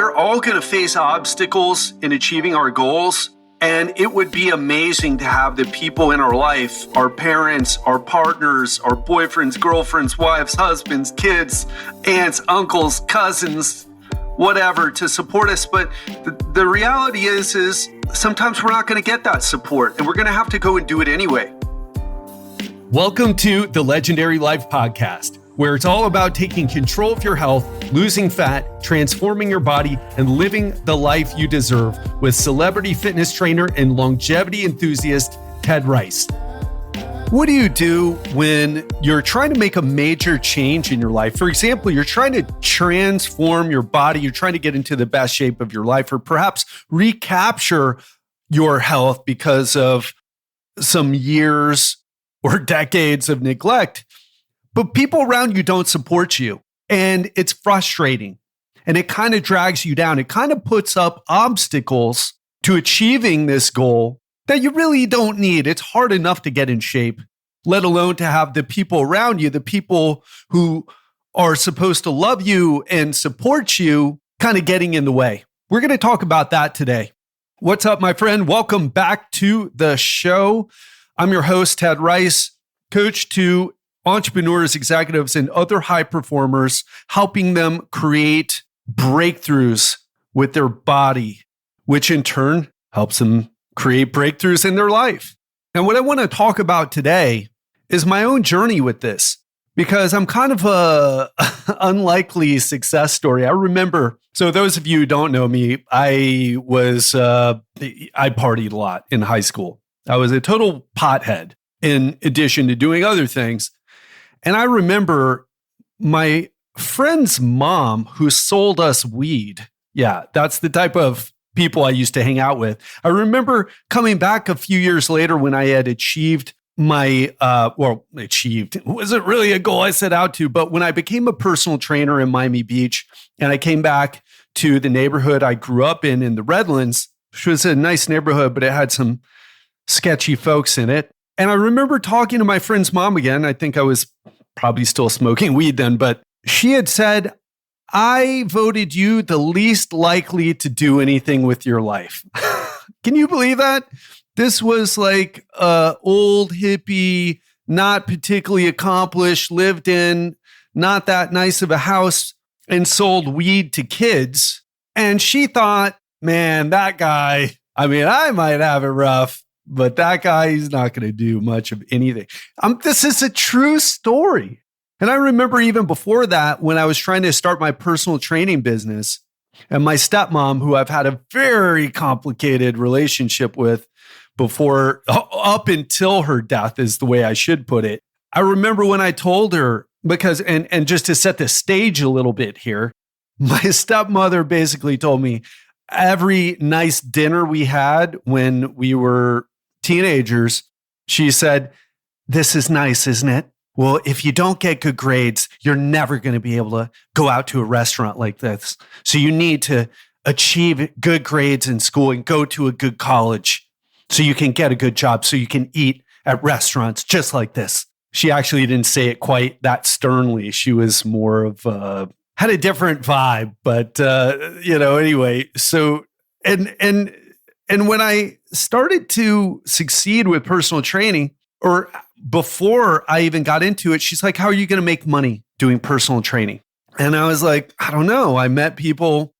We're all going to face obstacles in achieving our goals, and it would be amazing to have the people in our life, our parents, our partners, our boyfriends, girlfriends, wives, husbands, kids, aunts, uncles, cousins, whatever, to support us. But the reality is sometimes we're not going to get that support, and we're going to have to go and do it anyway. Welcome to the Legendary Life Podcast, where it's all about taking control of your health, losing fat, transforming your body, and living the life you deserve with celebrity fitness trainer and longevity enthusiast, Ted Rice. What do you do when you're trying to make a major change in your life? For example, you're trying to transform your body, you're trying to get into the best shape of your life, or perhaps recapture your health because of some years or decades of neglect. But people around you don't support you, and it's frustrating, and it kind of drags you down. It kind of puts up obstacles to achieving this goal that you really don't need. It's hard enough to get in shape, let alone to have the people around you, the people who are supposed to love you and support you, kind of getting in the way. We're going to talk about that today. What's up, my friend? Welcome back to the show. I'm your host, Ted Rice, coach to entrepreneurs, executives, and other high performers, helping them create breakthroughs with their body, which in turn helps them create breakthroughs in their life. And what I want to talk about today is my own journey with this, because I'm kind of a unlikely success story. I remember, so those of you who don't know me, I partied a lot in high school. I was a total pothead in addition to doing other things. And I remember my friend's mom who sold us weed. Yeah, that's the type of people I used to hang out with. I remember coming back a few years later when I had achieved my, it wasn't really a goal I set out to, but when I became a personal trainer in Miami Beach and I came back to the neighborhood I grew up in the Redlands, which was a nice neighborhood, but it had some sketchy folks in it. And I remember talking to my friend's mom again. I think I was probably still smoking weed then, but she had said, I voted you the least likely to do anything with your life. Can you believe that? This was like old hippie, not particularly accomplished, lived in not that nice of a house and sold weed to kids. And she thought, man, that guy, I might have it rough, but that guy, he's not going to do much of anything. This is a true story. And I remember even before that, when I was trying to start my personal training business, and my stepmom, who I've had a very complicated relationship with before, up until her death is the way I should put it. I remember when I told her, because, and just to set the stage a little bit here, my stepmother basically told me every nice dinner we had when we were teenagers, she said, this is nice, isn't it? Well, if you don't get good grades, you're never going to be able to go out to a restaurant like this. So you need to achieve good grades in school and go to a good college so you can get a good job, so you can eat at restaurants just like this. She actually didn't say it quite that sternly. She was more of had a different vibe, but anyway. So and when I started to succeed with personal training, or before I even got into it, she's like, how are you going to make money doing personal training? And I was like, I don't know. I met people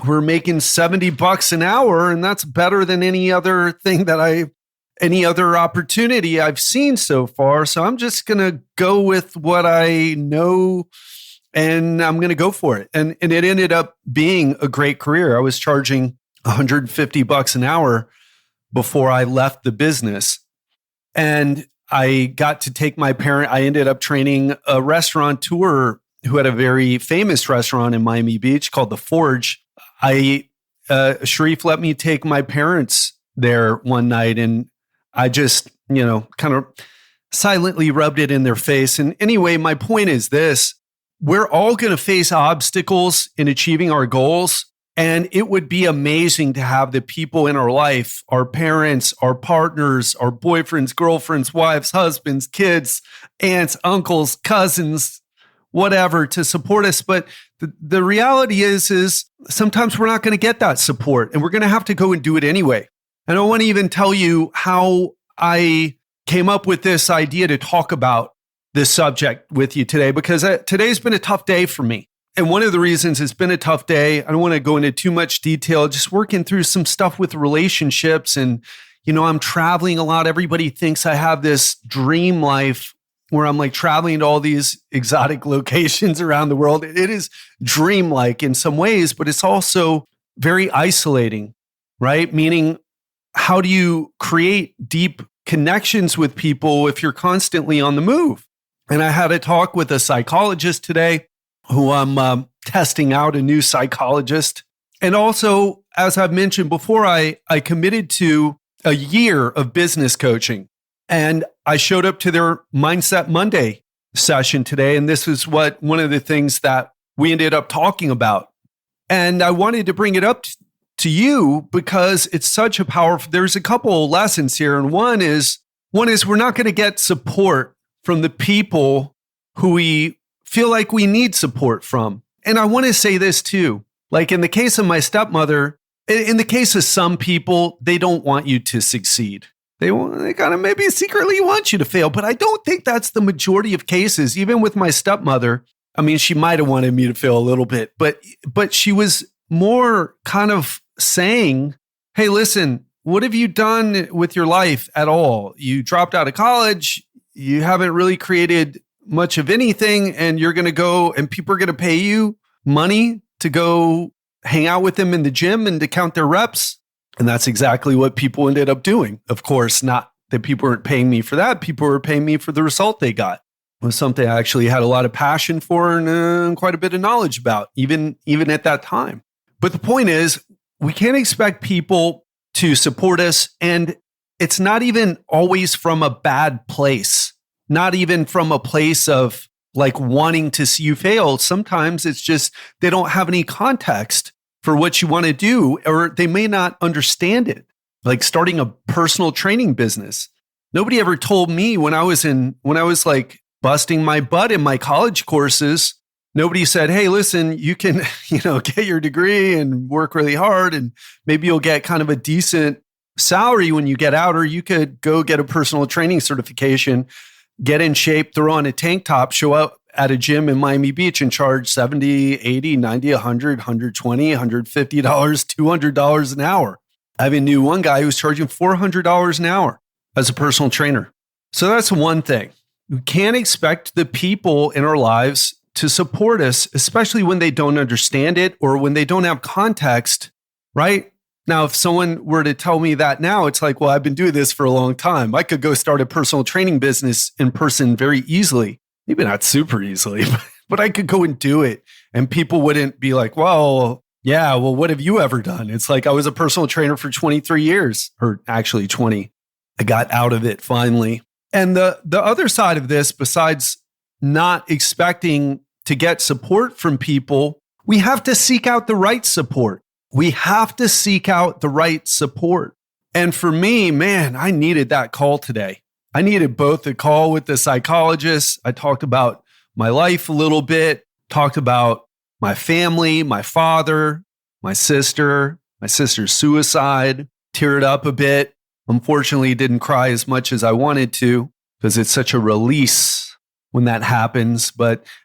who were making $70 an hour, and that's better than any other opportunity I've seen so far. So I'm just going to go with what I know, and I'm going to go for it. And it ended up being a great career. I was charging $150 an hour before I left the business. And I got to take my parent. I ended up training a restaurateur who had a very famous restaurant in Miami Beach called The Forge. Sharif let me take my parents there one night, and I just, kind of silently rubbed it in their face. And anyway, my point is this: we're all going to face obstacles in achieving our goals. And it would be amazing to have the people in our life, our parents, our partners, our boyfriends, girlfriends, wives, husbands, kids, aunts, uncles, cousins, whatever to support us. But the reality is sometimes we're not going to get that support and we're going to have to go and do it anyway. And I want to even tell you how I came up with this idea to talk about this subject with you today, because today's been a tough day for me. And one of the reasons it's been a tough day, I don't want to go into too much detail, just working through some stuff with relationships. And, I'm traveling a lot. Everybody thinks I have this dream life where I'm like traveling to all these exotic locations around the world. It is dreamlike in some ways, but it's also very isolating, right? Meaning, how do you create deep connections with people if you're constantly on the move? And I had a talk with a psychologist today who I'm testing out, a new psychologist. And also, as I've mentioned before, I committed to a year of business coaching. And I showed up to their Mindset Monday session today. And this is one of the things that we ended up talking about. And I wanted to bring it up to you because it's such a powerful, there's a couple of lessons here. And one is we're not going to get support from the people who we feel like we need support from. And I want to say this too, like in the case of my stepmother, in the case of some people, they don't want you to succeed. They kind of maybe secretly want you to fail, but I don't think that's the majority of cases. Even with my stepmother, I mean, she might have wanted me to fail a little bit, but she was more kind of saying, hey, listen, what have you done with your life at all? You dropped out of college. You haven't really created much of anything, and you're going to go and people are going to pay you money to go hang out with them in the gym and to count their reps. And that's exactly what people ended up doing. Of course, not that people weren't paying me for that. People were paying me for the result they got. It was something I actually had a lot of passion for and quite a bit of knowledge about, even at that time. But the point is, we can't expect people to support us. And it's not even always from a bad place, not even from a place of like wanting to see you fail. Sometimes it's just they don't have any context for what you want to do, or they may not understand it. Like starting a personal training business. Nobody ever told me when I was like busting my butt in my college courses, nobody said, hey, listen, you can, get your degree and work really hard and maybe you'll get kind of a decent salary when you get out, or you could go get a personal training certification, get in shape, throw on a tank top, show up at a gym in Miami Beach and charge $70, $80, $90, $100, $120, $150, $200 an hour. I even knew one guy who was charging $400 an hour as a personal trainer. So that's one thing. We can't expect the people in our lives to support us, especially when they don't understand it or when they don't have context, right? Now, if someone were to tell me that now, it's like, well, I've been doing this for a long time. I could go start a personal training business in person very easily. Maybe not super easily, but I could go and do it. And people wouldn't be like, well, yeah, well, what have you ever done? It's like I was a personal trainer for 23 years, or actually 20. I got out of it finally. And the other side of this, besides not expecting to get support from people, we have to seek out the right support. We have to seek out the right support. And for me, man, I needed that call today. I needed both the call with the psychologist. I talked about my life a little bit, talked about my family, my father, my sister's suicide, teared up a bit. Unfortunately, didn't cry as much as I wanted to because it's such a release when that happens.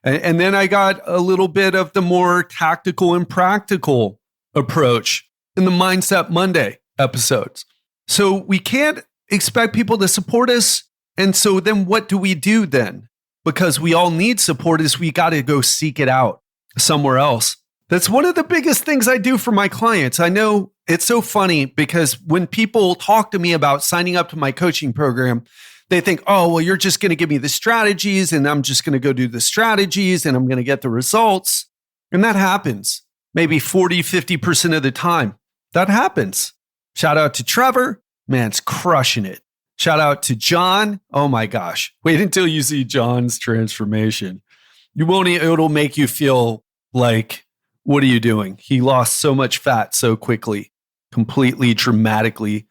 And then I got a little bit of the more tactical and practical approach in the Mindset Monday episodes. So we can't expect people to support us. And so then what do we do then? Because we all need support, is we got to go seek it out somewhere else. That's one of the biggest things I do for my clients. I know it's so funny because when people talk to me about signing up to my coaching program, they think, oh, well, you're just going to give me the strategies and I'm just going to go do the strategies and I'm going to get the results. And that happens maybe 40, 50% of the time. That happens. Shout out to Trevor. Man, it's crushing it. Shout out to John. Oh my gosh. Wait until you see John's transformation. It'll make you feel like, what are you doing? He lost so much fat so quickly, completely dramatically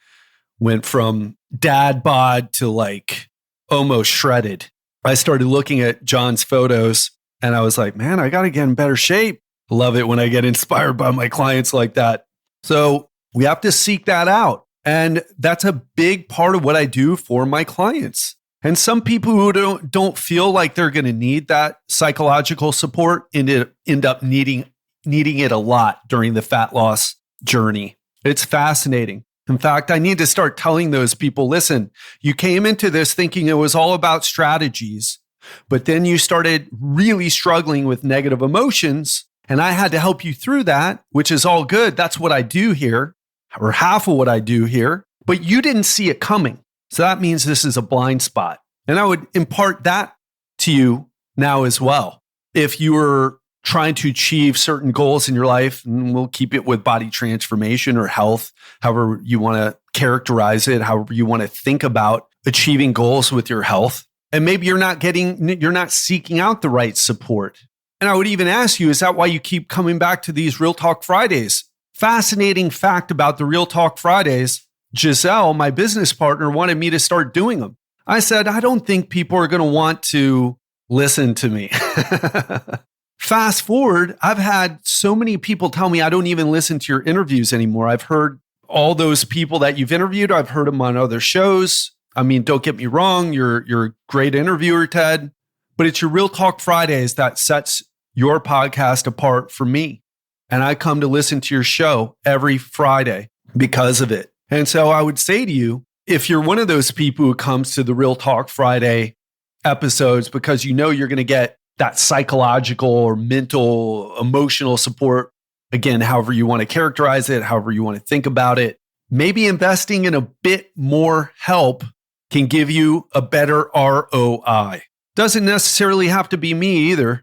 went from dad bod to like almost shredded. I started looking at John's photos And I was like, man, I got to get in better shape. Love it when I get inspired by my clients like that. So we have to seek that out. And that's a big part of what I do for my clients. And some people who don't feel like they're going to need that psychological support end up needing it a lot during the fat loss journey. It's fascinating. In fact, I need to start telling those people, listen, you came into this thinking it was all about strategies, but then you started really struggling with negative emotions, and I had to help you through that, which is all good. That's what I do here, or half of what I do here, but you didn't see it coming. So that means this is a blind spot. And I would impart that to you now as well. If you were trying to achieve certain goals in your life, and we'll keep it with body transformation or health, however you want to characterize it, however you want to think about achieving goals with your health. And maybe you're not seeking out the right support. And I would even ask you, is that why you keep coming back to these Real Talk Fridays? Fascinating fact about the Real Talk Fridays. Giselle, my business partner, wanted me to start doing them. I said, I don't think people are going to want to listen to me. Fast forward, I've had so many people tell me I don't even listen to your interviews anymore. I've heard all those people that you've interviewed. I've heard them on other shows. I mean, don't get me wrong. You're a great interviewer, Ted, but it's your Real Talk Fridays that sets your podcast apart for me. And I come to listen to your show every Friday because of it. And so I would say to you, if you're one of those people who comes to the Real Talk Friday episodes because you know you're going to get that psychological or mental, emotional support, again, however you want to characterize it, however you want to think about it, maybe investing in a bit more help can give you a better ROI. Doesn't necessarily have to be me either,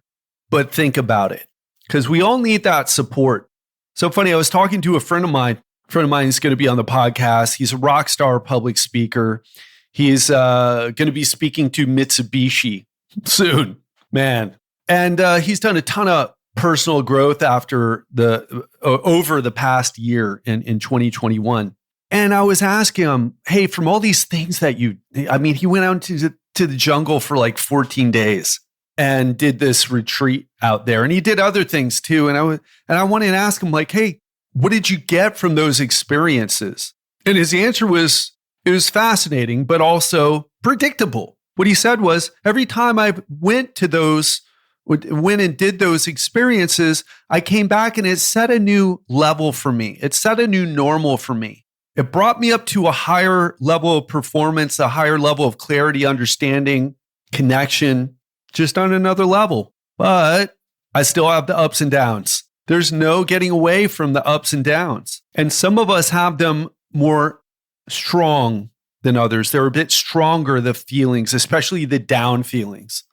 but think about it because we all need that support. So funny, I was talking to a friend of mine. Friend of mine is going to be on the podcast. He's a rock star public speaker. He's going to be speaking to Mitsubishi soon, man. And he's done a ton of personal growth over the past year in 2021. And I was asking him, hey, from all these things that he went out to the jungle for like 14 days and did this retreat out there. And he did other things too. And I wanted to ask him like, hey, what did you get from those experiences? And his answer was, it was fascinating, but also predictable. What he said was, every time I went and did those experiences, I came back and it set a new level for me. It set a new normal for me. It brought me up to a higher level of performance, a higher level of clarity, understanding, connection, just on another level. But I still have the ups and downs. There's no getting away from the ups and downs. And some of us have them more strong than others. They're a bit stronger, the feelings, especially the down feelings.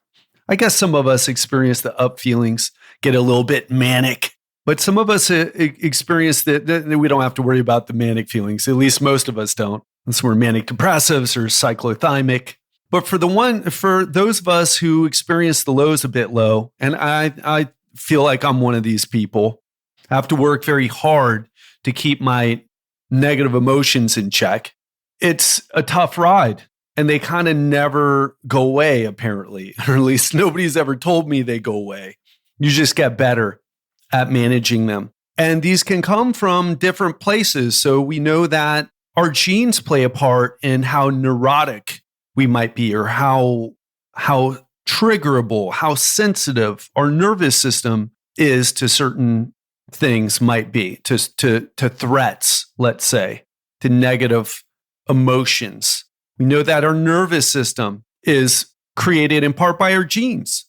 I guess some of us experience the up feelings, get a little bit manic, but some of us experience that we don't have to worry about the manic feelings. At least most of us don't. Unless we're manic depressives or cyclothymic. But for those of us who experience the lows a bit low, and I feel like I'm one of these people. I have to work very hard to keep my negative emotions in check. It's a tough ride and they kind of never go away, apparently, or at least nobody's ever told me they go away. You just get better at managing them. And these can come from different places. So we know that our genes play a part in how neurotic we might be or how triggerable, how sensitive our nervous system is to certain things might be, to threats, let's say, to negative emotions. We know that our nervous system is created in part by our genes.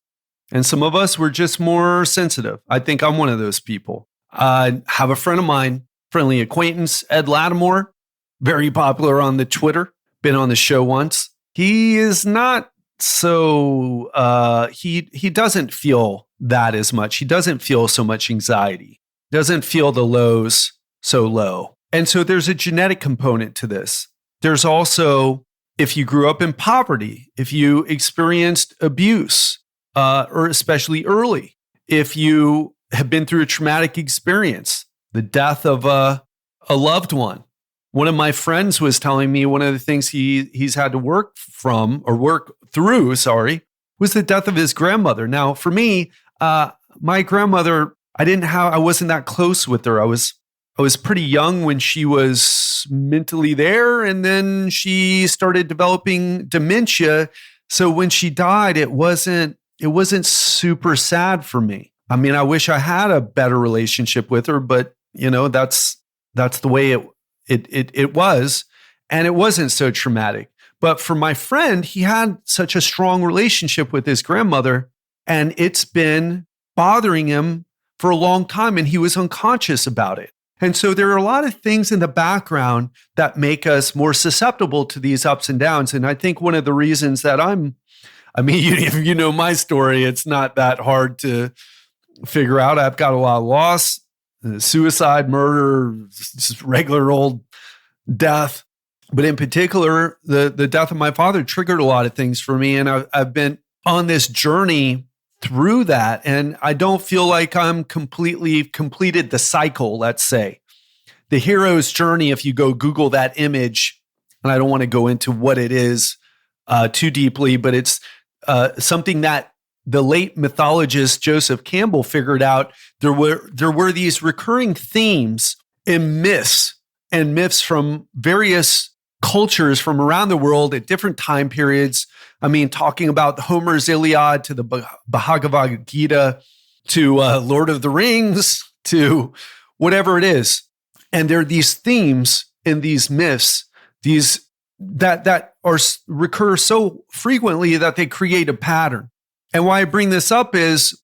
And some of us, we're just more sensitive. I think I'm one of those people. I have a friend of mine, friendly acquaintance, Ed Lattimore, very popular on the Twitter, been on the show once. He is not so, he doesn't feel that as much. He doesn't feel so much anxiety, doesn't feel the lows so low. And so there's a genetic component to this. There's also, if you grew up in poverty, if you experienced abuse, or especially early, if you have been through a traumatic experience, the death of a loved one. One of my friends was telling me one of the things he's had to work through, was the death of his grandmother. Now, for me, My grandmother, I wasn't that close with her. I was pretty young when she was mentally there, and then she started developing dementia. So when she died, it wasn't super sad for me. I mean, I wish I had a better relationship with her, but that's the way it was, and it wasn't so traumatic. But for my friend, he had such a strong relationship with his grandmother, and it's been bothering him for a long time, and he was unconscious about it. And so there are a lot of things in the background that make us more susceptible to these ups and downs. And I think one of the reasons that if you know my story, it's not that hard to figure out. I've got a lot of loss, suicide, murder, just regular old death. But in particular, the death of my father triggered a lot of things for me. And I've been on this journey through that. And I don't feel like I'm completely completed the cycle, let's say. The hero's journey, if you go Google that image, and I don't want to go into what it is too deeply, but it's something that the late mythologist Joseph Campbell figured out. There were these recurring themes in myths from various cultures from around the world at different time periods. I mean, talking about Homer's Iliad to the Bhagavad Gita to Lord of the Rings to whatever it is. And there are these themes in these myths, these that recur so frequently that they create a pattern. And why I bring this up is,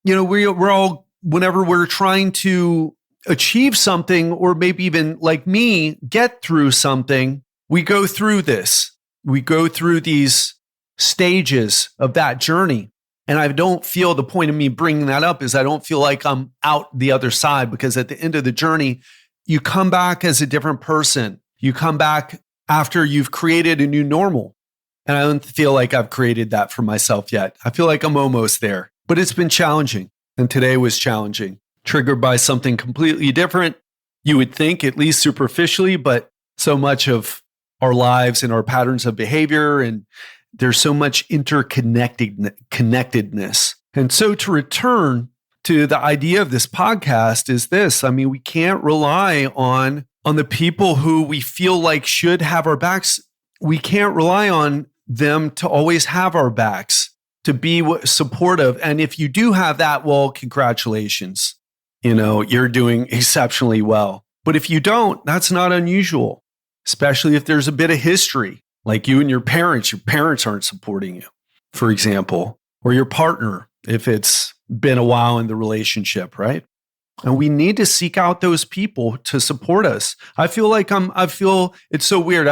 we're all, whenever we're trying to achieve something, or maybe even like me, get through something, we go through this. We go through these stages of that journey. And I don't feel, the point of me bringing that up is I don't feel like I'm out the other side, because at the end of the journey, you come back as a different person. You come back after you've created a new normal. And I don't feel like I've created that for myself yet. I feel like I'm almost there, but it's been challenging. And today was challenging, triggered by something completely different. You would think, at least superficially, but so much of our lives and our patterns of behavior, and there's so much interconnectedness. And so to return to the idea of this podcast is this. I mean, we can't rely on the people who we feel like should have our backs. We can't rely on them to always have our backs, to be supportive. And if you do have that, well, congratulations. You're doing exceptionally well. But if you don't, that's not unusual, especially if there's a bit of history, like you and your parents aren't supporting you, for example, or your partner, if it's been a while in the relationship, right? And we need to seek out those people to support us. I feel it's so weird.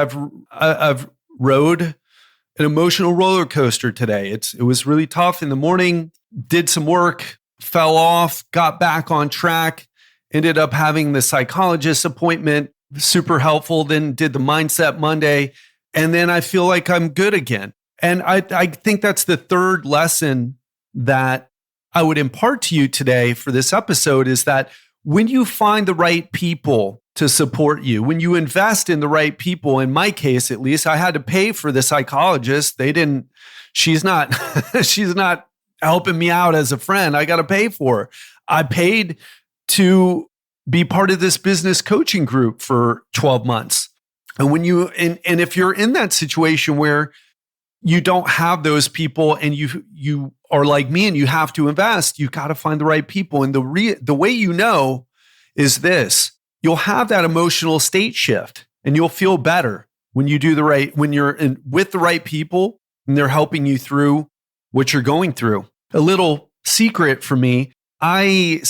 I've rode an emotional roller coaster today. It was really tough in the morning, did some work, fell off, got back on track, ended up having the psychologist appointment, super helpful, then did the Mindset Monday. And then I feel like I'm good again. And I think that's the third lesson that I would impart to you today for this episode, is that when you find the right people to support you, when you invest in the right people, in my case, at least, I had to pay for the psychologist. She's not helping me out as a friend. I got to pay for her. I paid to be part of this business coaching group for 12 months. And and if you're in that situation where you don't have those people and you are like me and you have to invest, you got to find the right people. And the way is this: you'll have that emotional state shift and you'll feel better when you do when you're with the right people and they're helping you through what you're going through. A little secret for me, I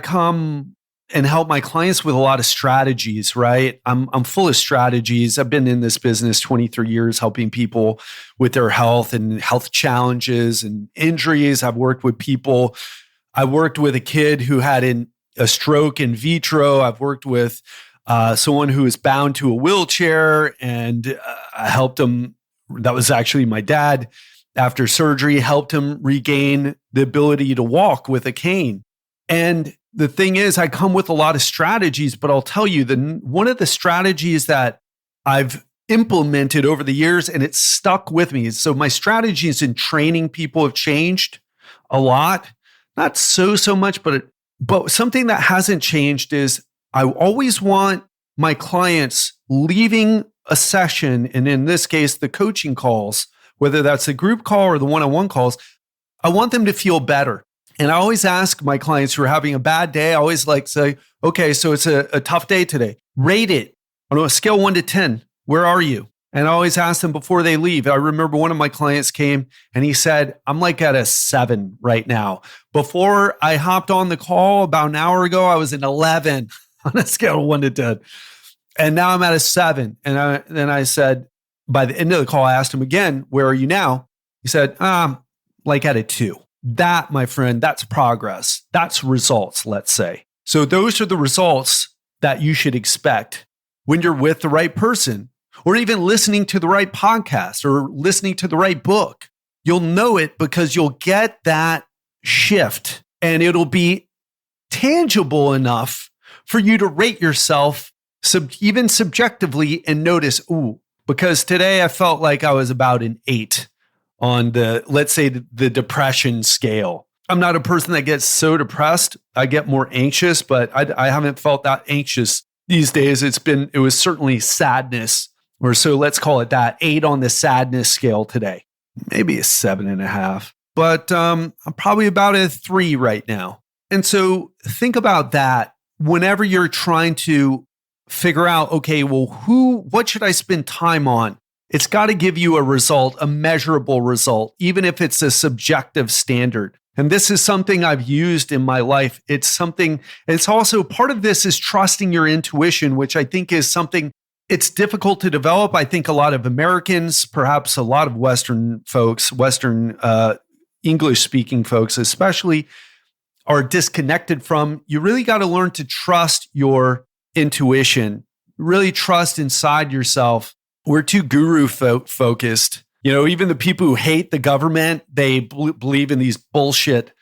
come and help my clients with a lot of strategies, right? I'm full of strategies. I've been in this business 23 years, helping people with their health and health challenges and injuries. I've worked with people. I worked with a kid who had a stroke in vitro. I've worked with someone who is bound to a wheelchair, and I helped him. That was actually my dad. After surgery, helped him regain the ability to walk with a cane. And the thing is, I come with a lot of strategies, but I'll tell you, one of the strategies that I've implemented over the years, and it's stuck with me. So my strategies in training people have changed a lot. not so much, but something that hasn't changed is I always want my clients leaving a session, and in this case, the coaching calls, whether that's a group call or the one-on-one calls, I want them to feel better. And I always ask my clients who are having a bad day, I always like say, okay, so it's a tough day today. Rate it on a scale 1 to 10. Where are you? And I always ask them before they leave. I remember one of my clients came and he said, I'm like at a 7 right now. Before I hopped on the call about an hour ago, I was an 11 on a scale of 1 to 10. And now I'm at a 7. And then I said, by the end of the call, I asked him again, where are you now? He said, like at a 2. That, my friend, that's progress. That's results, let's say. So those are the results that you should expect when you're with the right person, or even listening to the right podcast or listening to the right book. You'll know it because you'll get that shift and it'll be tangible enough for you to rate yourself even subjectively and notice, because today I felt like I was about an 8 on the, let's say, the depression scale. I'm not a person that gets so depressed. I get more anxious, but I haven't felt that anxious these days. It was certainly sadness, or so let's call it that, 8 on the sadness scale today, maybe a 7.5, but I'm probably about a 3 right now. And so think about that whenever you're trying to figure out, okay, well, what should I spend time on? It's got to give you a result, a measurable result, even if it's a subjective standard. And this is something I've used in my life. It's also part of this is trusting your intuition, which I think is something it's difficult to develop. I think a lot of Americans, perhaps a lot of Western folks, Western English speaking folks especially, are disconnected from. You really got to learn to trust your intuition, really trust inside yourself. We're too guru focused. Even the people who hate the government, they believe in these bullshit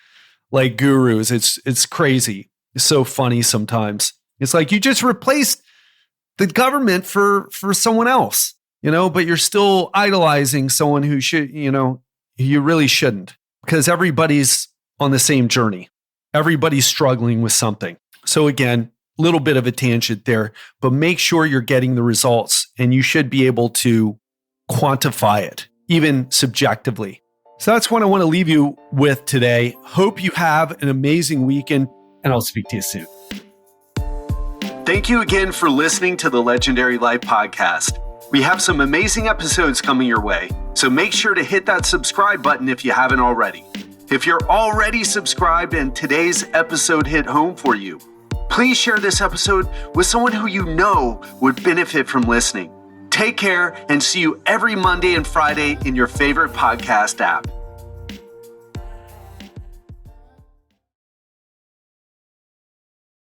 like gurus. It's crazy. It's so funny sometimes. It's like you just replaced the government for someone else, but you're still idolizing someone who should, you really shouldn't, because everybody's on the same journey. Everybody's struggling with something. So again, little bit of a tangent there, but make sure you're getting the results, and you should be able to quantify it, even subjectively. So that's what I want to leave you with today. Hope you have an amazing weekend, and I'll speak to you soon. Thank you again for listening to the Legendary Life Podcast. We have some amazing episodes coming your way, so make sure to hit that subscribe button if you haven't already. If you're already subscribed and today's episode hit home for you, please share this episode with someone who you know would benefit from listening. Take care and see you every Monday and Friday in your favorite podcast app.